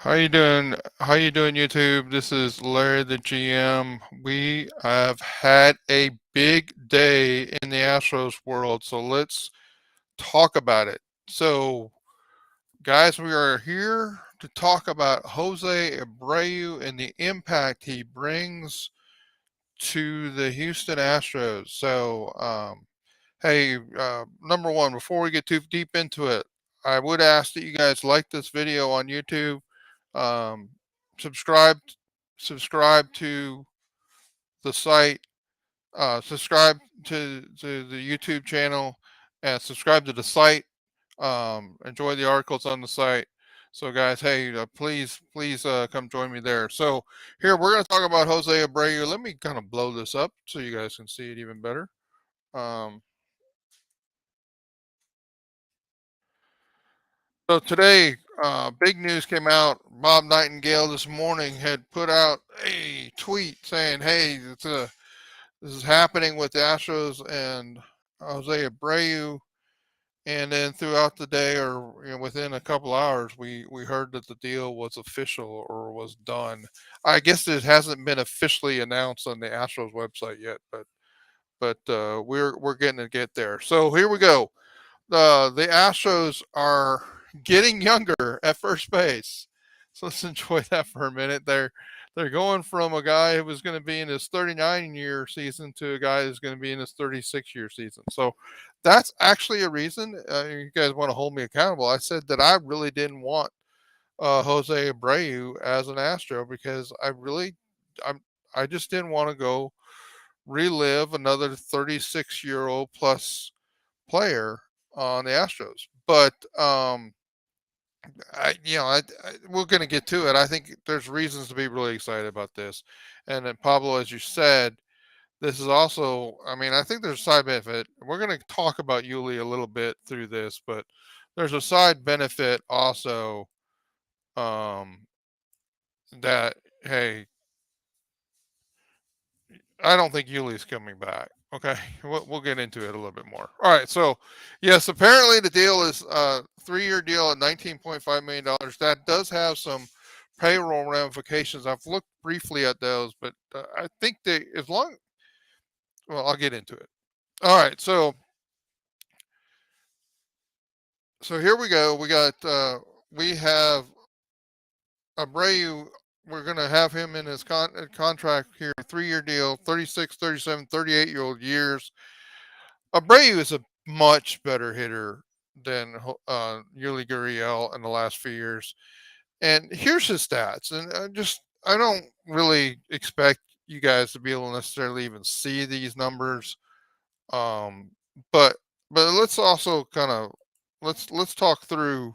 How you doing? How you doing, YouTube? This is Larry the GM. We have had a big day in the Astros world, so let's talk about it. So, guys, we are here to talk about Jose Abreu and the impact he brings to the Houston Astros. So, hey, number one, before we get too deep into it, I would ask that you guys like this video on YouTube. Um, subscribe, subscribe to the site. Subscribe to the YouTube channel, and subscribe to the site. Enjoy the articles on the site. So, guys, hey, please come join me there. So, here we're going to talk about Jose Abreu. Let me kind of blow this up so you guys can see it even better. Um, So today, big news came out. Bob Nightingale this morning had put out a tweet saying, "Hey, this is happening with the Astros and Jose Abreu." And then throughout the day, or within a couple hours, we heard that the deal was official or was done. I guess it hasn't been officially announced on the Astros website yet, but we're getting to get there. So here we go. The Astros are getting younger at first base. So let's enjoy that for a minute. They're going from a guy who was going to be in his 39-year season to a guy who's going to be in his 36-year season. So that's actually a reason. You guys want to hold me accountable. I said that I really didn't want Jose Abreu as an Astro because I'm, I just didn't want to go relive another 36-year-old plus player on the Astros. But we're going to get to it. I think there's reasons to be really excited about this. And then Pablo, as you said, this is also. I mean, I think there's a side benefit. We're going to talk about Yuli a little bit through this, but there's a side benefit also. Um, that hey, I don't think Yuli's coming back. Okay, we'll get into it a little bit more. All right, so yes, apparently the deal is a 3-year deal at $19.5 million. That does have some payroll ramifications. I've looked briefly at those, but I think they, as long, well, I'll get into it. All right, so here we go. We have Abreu. We're going to have him in his contract here, 3-year deal, 36, 37, 38-year-old years. Abreu is a much better hitter than Yuli Gurriel in the last few years. And here's his stats. And I don't really expect you guys to be able to necessarily even see these numbers. Um, but let's also kind of let's talk through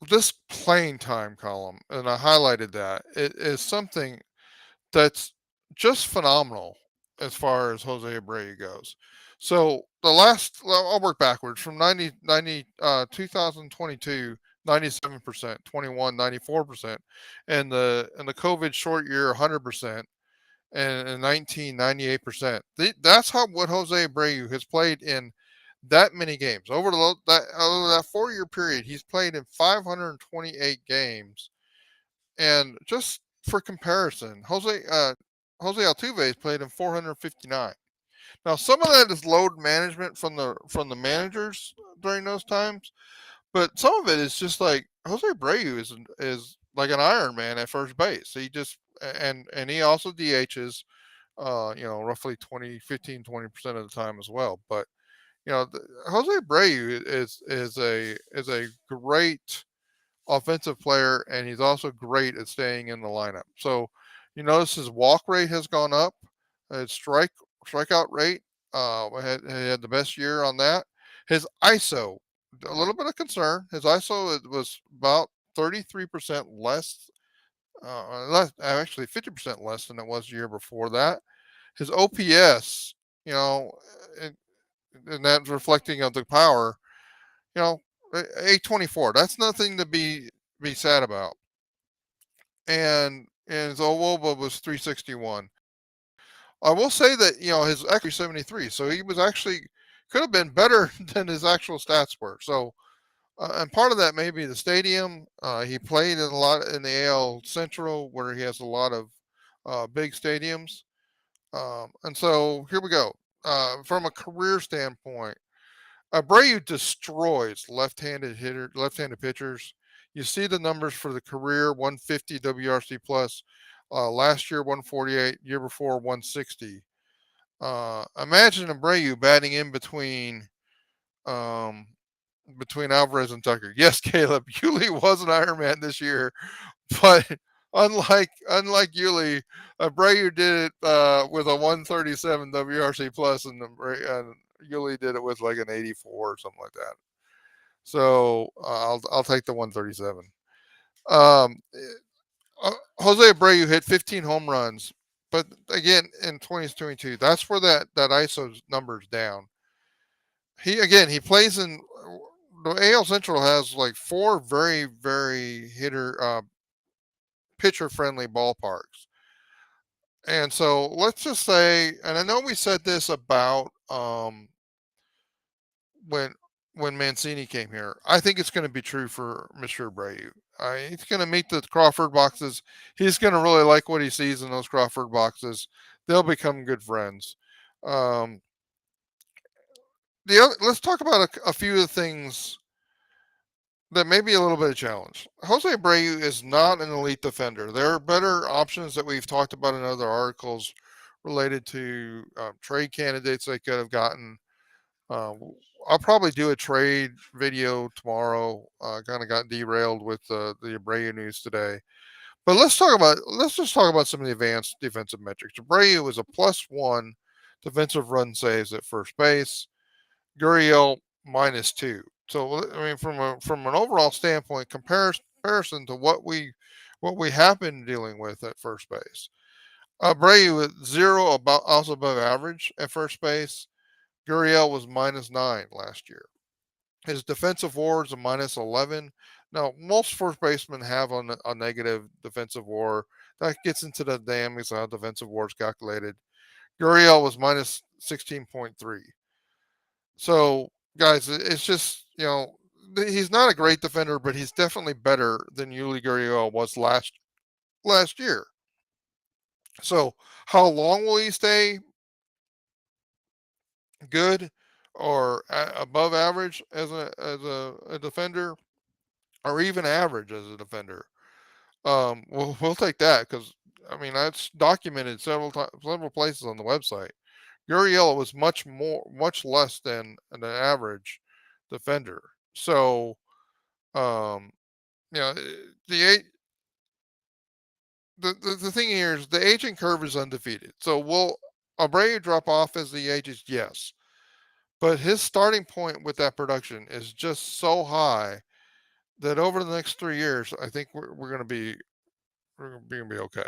this playing time column, and I highlighted that. It is something that's just phenomenal as far as Jose Abreu goes. So well, I'll work backwards from 2022, 97%, 21, 94%, and the COVID short year, 100%, and in 19, 98%. That's how what Jose Abreu has played in that many games over that 4-year period. He's played in 528 games, and just for comparison, Jose Altuve played in 459. Now, some of that is load management from the managers during those times, but some of it is just like Jose Abreu is like an Iron Man at first base. He just and he also DHs, roughly 20, 15, 20% of the time as well. But Jose Abreu is a great offensive player, and he's also great at staying in the lineup. So you notice his walk rate has gone up, his strikeout rate. He had the best year on that. His ISO, a little bit of concern. His ISO was about 33% less, actually 50% less than it was the year before that. His OPS, you know, and, and that's reflecting of the power. You know, 824. That's nothing to be sad about. And his OWOBA was 361. I will say that his accuracy 73, so he was actually could have been better than his actual stats were. So And part of that may be the stadium. He played in a lot in the AL Central, where he has a lot of big stadiums. And so here we go. From a career standpoint, Abreu destroys left-handed pitchers. You see the numbers for the career: 150 WRC plus. Last year 148, year before 160. Imagine Abreu batting in um, between Alvarez and Tucker. Yes, Caleb, Yuli was an Iron Man this year, but unlike Yuli, Abreu did it with a 137 WRC plus, and Yuli did it with like an 84 or something like that. So I'll take the 137. Um, Jose Abreu hit 15 home runs, but again in 2022, that's where that ISO number's down. He plays in the AL Central has like four very hitter pitcher friendly ballparks. And so let's just say, and I know we said this about when when Mancini came here. I think it's going to be true for Mr. Abreu. He's going to meet the Crawford boxes. He's going to really like what he sees in those Crawford boxes. They'll become good friends. Um, let's talk about a few of the things that may be a little bit of challenge. Jose Abreu is not an elite defender. There are better options that we've talked about in other articles related to trade candidates they could have gotten. Uh, I'll probably do a trade video tomorrow. Kind of got derailed with the Abreu news today, but let's just talk about some of the advanced defensive metrics. Abreu is a +1 defensive run saves at first base. Gurriel -2. So I mean, from an overall standpoint, comparison to what we have been dealing with at first base, Abreu with 0 about also above average at first base. Gurriel was -9 last year. His defensive WAR is a -11. Now, most first basemen have a negative defensive WAR. That gets into the dynamics of how defensive WAR is calculated. Gurriel was -16.3. So, guys, it's just he's not a great defender, but he's definitely better than Yuli Gurriel was last year. So, how long will he stay good or above average as a defender, or even average as a defender? We'll take that because I mean that's documented several places on the website. Gurriel was much less than an average defender. So, um, you know, the a- the thing here is the aging curve is undefeated. So will Abreu drop off as the ages? Yes, but his starting point with that production is just so high that over the next 3 years, I think we're going to be okay.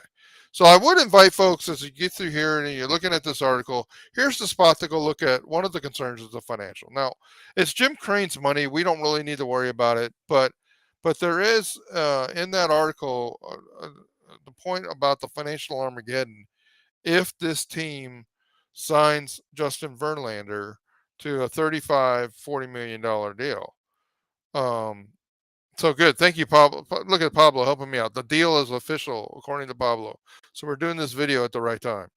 So I would invite folks as you get through here and you're looking at this article. Here's the spot to go look at. One of the concerns is the financial. Now, it's Jim Crane's money. We don't really need to worry about it, but there is in that article the point about the financial Armageddon. If this team signs Justin Verlander to a 35, $40 million deal. Um, so good. Thank you, Pablo. Look at Pablo helping me out. The deal is official, according to Pablo. So we're doing this video at the right time.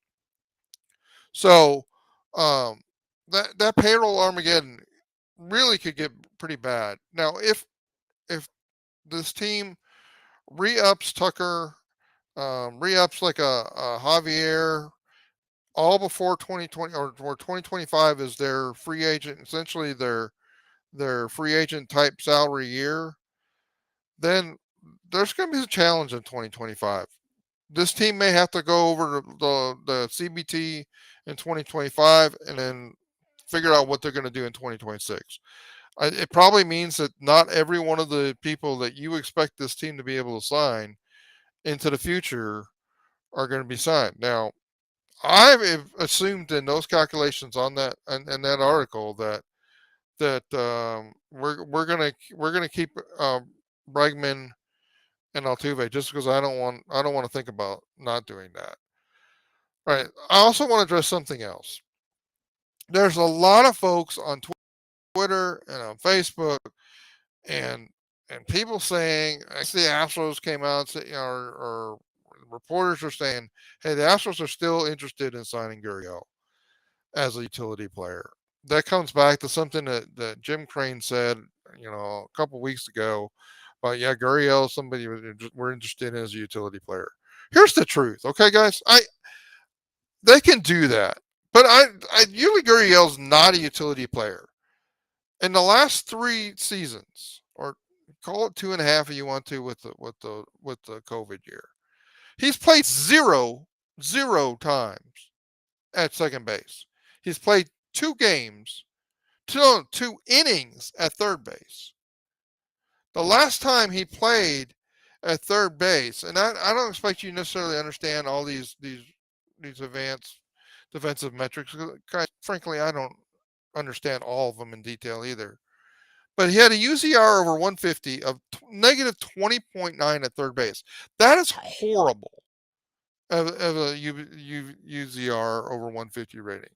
So that payroll Armageddon really could get pretty bad. Now, if this team re-ups Tucker, re-ups like a Javier, all before 2020 or 2025 is their free agent, essentially their free agent type salary year, then there's going to be a challenge in 2025. This team may have to go over the CBT in 2025 and then figure out what they're going to do in 2026. It probably means that not every one of the people that you expect this team to be able to sign into the future are going to be signed. Now, I've assumed in those calculations on that and that article that we're gonna keep Bregman and Altuve just because I don't want to think about not doing that. Right. I also want to address something else. There's a lot of folks on Twitter and on Facebook and and people saying, I see the Astros came out, or reporters are saying, hey, the Astros are still interested in signing Gurriel as a utility player. That comes back to something that Jim Crane said, a couple weeks ago. But yeah, Gurriel, somebody we're interested in as a utility player. Here's the truth, okay, guys. They can do that, but Yuli Gurriel's not a utility player. In the last 3 seasons, or call it 2.5 if you want to, with the COVID year, he's played zero times at second base. He's played 2 games, two innings at third base. The last time he played at third base, and I don't expect you necessarily understand all these advanced defensive metrics. Frankly, I don't understand all of them in detail either. But he had a UZR over 150 of negative 20.9 at third base. That is horrible of a UZR over 150 rating.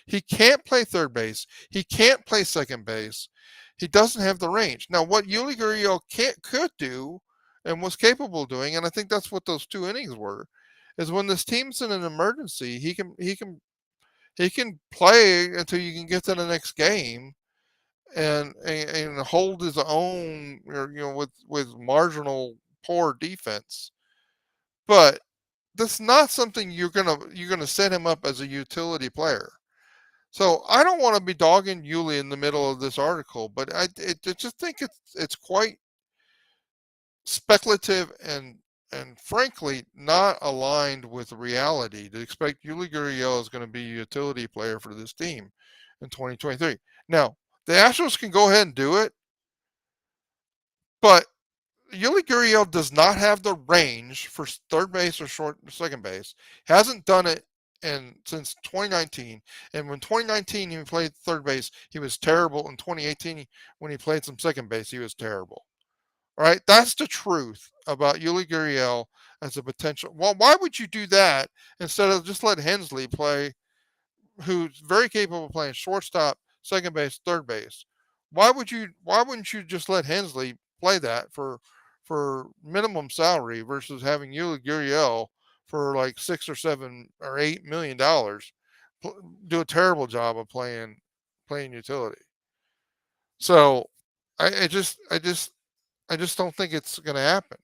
He can't play third base. He can't play second base. He doesn't have the range. Now, what Yuli Gurriel could do and was capable of doing, and I think that's what those 2 innings were, is when this team's in an emergency, he can play until you can get to the next game and hold his own, with marginal poor defense. But that's not something you're gonna set him up as a utility player. So I don't want to be dogging Yuli in the middle of this article, but I just think it's quite speculative and frankly not aligned with reality to expect Yuli Gurriel is going to be a utility player for this team in 2023. Now, the Astros can go ahead and do it, but Yuli Gurriel does not have the range for third base or second base. Hasn't done it since 2019. And when 2019 he played third base, he was terrible. In 2018, when he played some second base, he was terrible. All right, that's the truth about Yuli Gurriel as a potential. Well, why would you do that instead of just let Hensley play, who's very capable of playing shortstop, second base, third base? Why wouldn't you just let Hensley play that for minimum salary versus having Yuli Gurriel for like $6 or $7 or $8 million do a terrible job of playing utility? So I just don't think it's going to happen.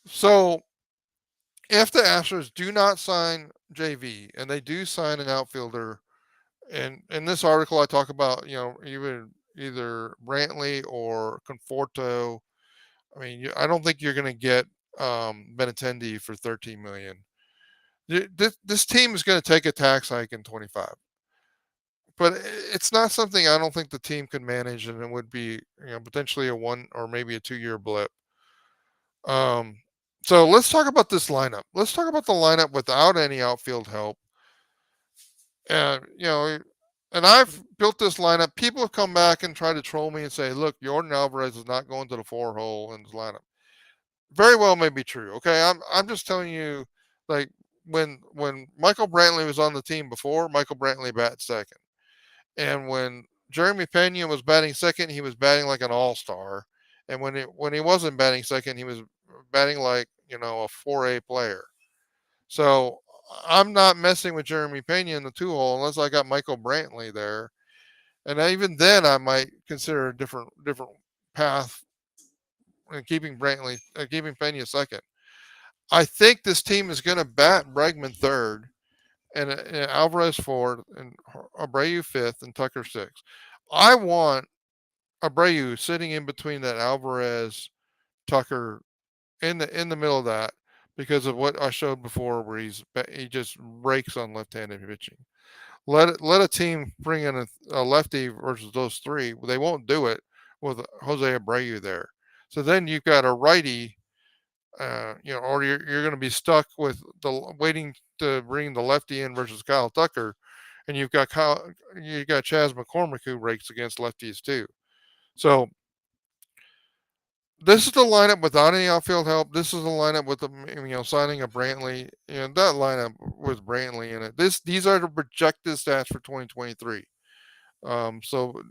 So if the Astros do not sign JV and they do sign an outfielder, and in this article I talk about, either Brantley or Conforto. I mean, I don't think you're going to get Benintendi for 13 million. This team is going to take a tax hike in 25, but it's not something I don't think the team can manage, and it would be potentially a 1 or maybe a 2 year blip. Um, so let's talk about this lineup. Let's talk about the lineup without any outfield help. And and I've built this lineup. People have come back and tried to troll me and say, "Look, Jordan Alvarez is not going to the 4 hole in this lineup." Very well, may be true. Okay, I'm just telling you, like when Michael Brantley was on the team before, Michael Brantley bat second, and when Jeremy Pena was batting second, he was batting like an all-star, and when he wasn't batting second, he was batting like a 4A player. So I'm not messing with Jeremy Pena in the 2 hole unless I got Michael Brantley there, and even then I might consider a different path and keeping Pena second. I think this team is going to bat Bregman third, and Alvarez fourth, and Abreu fifth, and Tucker sixth. I want Abreu sitting in between that Alvarez Tucker in the middle of that because of what I showed before, where he just rakes on left-handed pitching. Let a team bring in a lefty versus those three. They won't do it with Jose Abreu there. So then you've got a righty, or you're going to be stuck with waiting to bring the lefty in versus Kyle Tucker, and you've got Chas McCormick who rakes against lefties too. So this is the lineup without any outfield help. This is the lineup with the signing of Brantley. That lineup with Brantley in it. These are the projected stats for 2023. So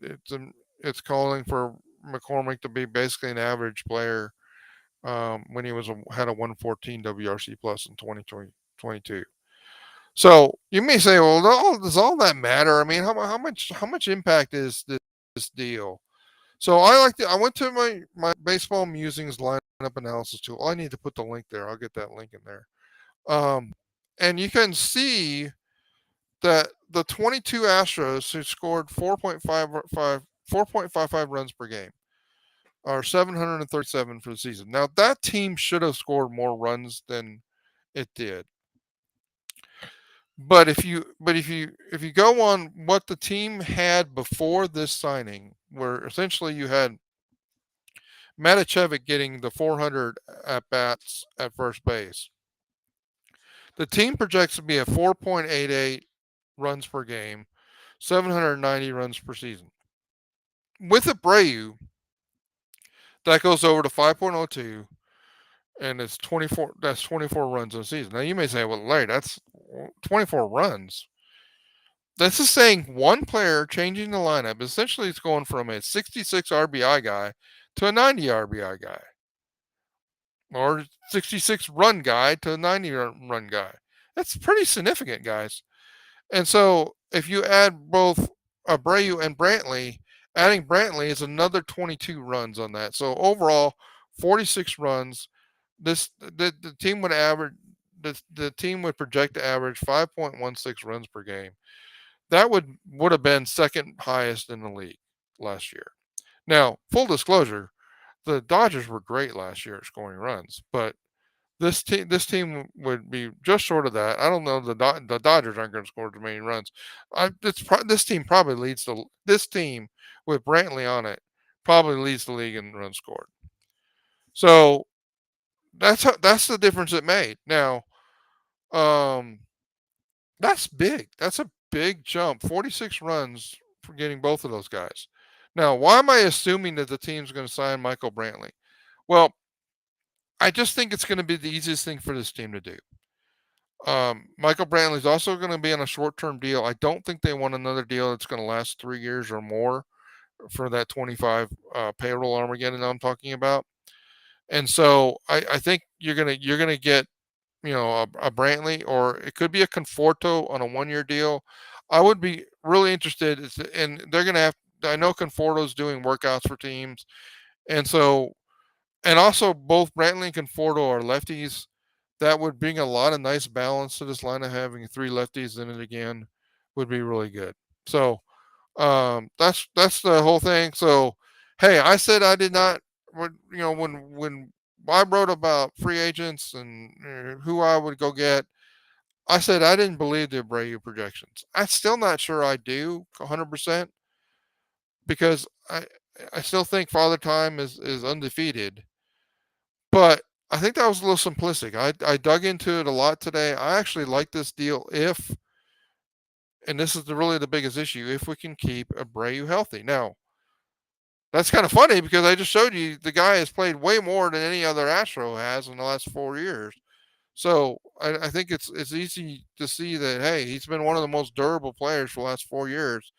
it's calling for McCormick to be basically an average player when he had a 114 WRC plus in 2022. So you may say, well, does all that matter? I mean, how much impact is this deal? So I went to my baseball musings lineup analysis tool. I need to put the link there. I'll get that link in there. Um, and you can see that the 22 Astros who scored 4.55 runs per game are 737 for the season. Now that team should have scored more runs than it did. But if you go on what the team had before this signing, where essentially you had Maticevic getting the 400 at bats at first base, the team projects to be at 4.88 runs per game, 790 runs per season. With Abreu, that goes over to 5.02, and it's 24. That's 24 runs in a season. Now you may say, "Well, Larry, that's 24 runs." This is saying one player changing the lineup. Essentially, it's going from a 66 RBI guy to a 90 RBI guy, or 66 run guy to a 90 run guy. That's pretty significant, guys. And so if you add both Abreu and Brantley, adding Brantley is another 22 runs on that. So overall, 46 runs. The team would average the team would project to average 5.16 runs per game. That would have been second highest in the league last year. Now, full disclosure, the Dodgers were great last year at scoring runs, but this team would be just short of that. I don't know. The Dodgers aren't going to score too many runs. This team probably leads the this team with Brantley on it probably leads the league in runs scored. So that's the difference it made. Now, um, that's big. That's a big jump. 46 runs for getting both of those guys. Now, why am I assuming that the team's going to sign Michael Brantley? Well, I just think it's going to be the easiest thing for this team to do. Michael Brantley's also going to be on a short-term deal. I don't think they want another deal that's going to last 3 years or more for that 25 payroll Armageddon I'm talking about. And so I think you're gonna get a Brantley, or it could be a Conforto on a 1 year deal. I would be really interested, and they're gonna have. I know Conforto's doing workouts for teams, and so and also both Brantley and Conforto are lefties. That would bring a lot of nice balance to this line of having three lefties in it again would be really good. So that's the whole thing. So hey, I said I did not when I wrote about free agents and who I would go get, I said I didn't believe the Abreu projections. I'm still not sure I do 100% because I still think Father Time is undefeated. But I think that was a little simplistic. I dug into it a lot today. I actually like this deal if, and this is really the biggest issue, if we can keep Abreu healthy. Now, that's kind of funny because I just showed you the guy has played way more than any other Astro has in the last 4 years. So I think it's easy to see that, hey, he's been one of the most durable players for the last 4 years.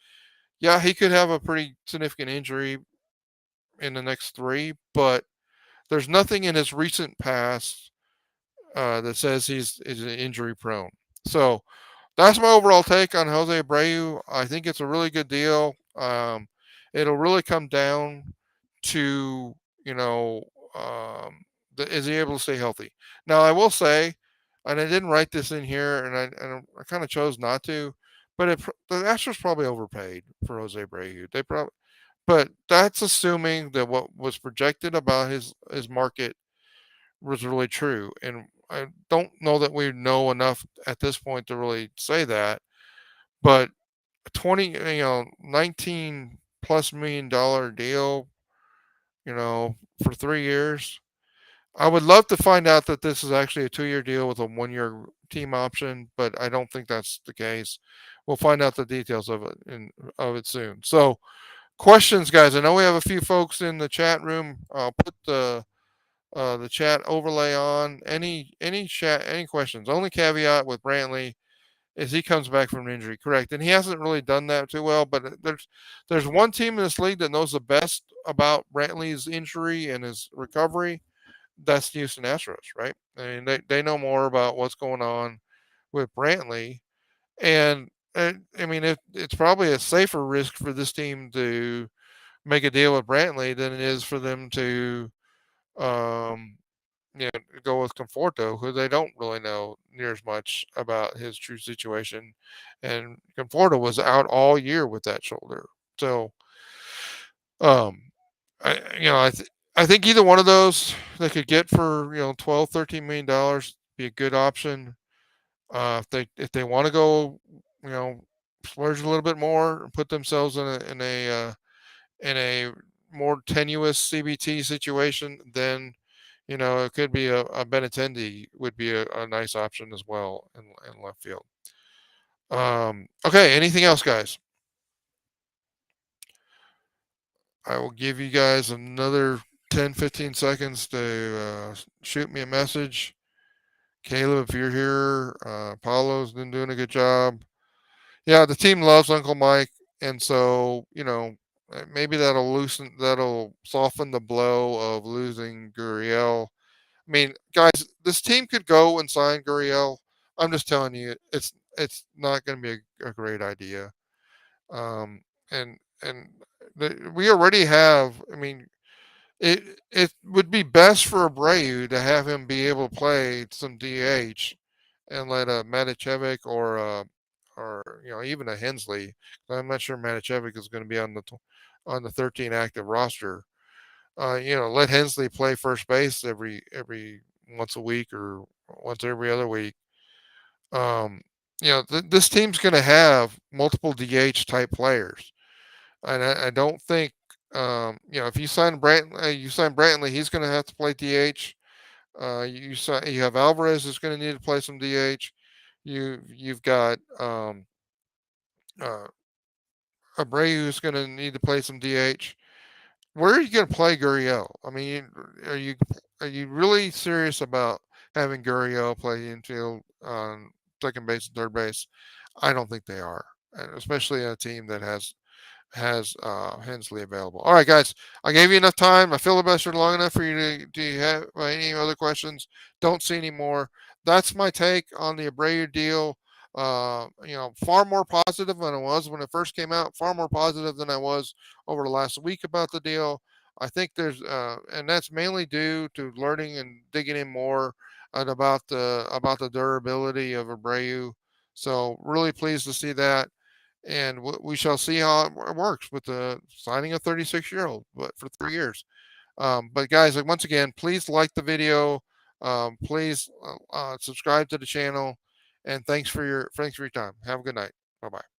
Yeah, he could have a pretty significant injury in the next three, but there's nothing in his recent past that says is injury prone. So that's my overall take on Jose Abreu. I think it's a really good deal. It'll really come down to um, is he able to stay healthy? Now I will say, and I didn't write this in here, and I kind of chose not to, but the Astros probably overpaid for Jose Abreu. But that's assuming that what was projected about his market was really true. And I don't know that we know enough at this point to really say that. But 19 plus $1 million deal, for 3 years. I would love to find out that this is actually a 2 year deal with a 1 year team option, but I don't think that's the case. We'll find out the details of it soon. So, questions, guys. I know we have a few folks in the chat room. I'll put the chat overlay on. Any questions? Only caveat with Brantley as he comes back from an injury. Correct, and he hasn't really done that too well. But there's one team in this league that knows the best about Brantley's injury and his recovery. That's the Houston Astros, right? I mean, they know more about what's going on with Brantley, and I mean, it's probably a safer risk for this team to make a deal with Brantley than it is for them to um, go with Conforto, who they don't really know near as much about his true situation. And Conforto was out all year with that shoulder. So, um, I think either one of those they could get for 12, $13 million be a good option. If they want to go, you know, splurge a little bit more and put themselves in a more tenuous CBT situation, then it could be a Benintendi would be a nice option as well in left field. Okay, anything else, guys? I will give you guys another 10, 15 seconds to shoot me a message. Caleb, if you're here, Paulo's been doing a good job. Yeah, the team loves Uncle Mike, and so maybe that'll soften the blow of losing Gurriel. I mean, guys, this team could go and sign Gurriel. I'm just telling you, it's not going to be a great idea. And we already have. I mean, it would be best for Abreu to have him be able to play some DH and let a Maticevic or even a Hensley. I'm not sure Maticevic is going to be on the 13 active roster. Let Hensley play first base every once a week or once every other week. Um, this team's going to have multiple DH type players, and I don't think if you sign Brantley, he's going to have to play DH. You have Alvarez who's going to need to play some DH. You've got uh, Abreu who's going to need to play some DH. Where are you going to play Gurriel? I mean, are you are you really serious about having Gurriel play infield on second base and third base? I don't think they are, and especially a team that has Hensley available. All right, guys, I gave you enough time. I filibustered long enough for you to. Do you have any other questions? Don't see any more. That's my take on the Abreu deal. Far more positive than I was when it first came out. Far more positive than I was over the last week about the deal. I think and that's mainly due to learning and digging in more about the durability of Abreu. So really pleased to see that, and we shall see how it works with the signing a 36-year-old, but for 3 years. But guys, like, once again, please like the video, please subscribe to the channel, and thanks for your time. Have a good night. Bye bye.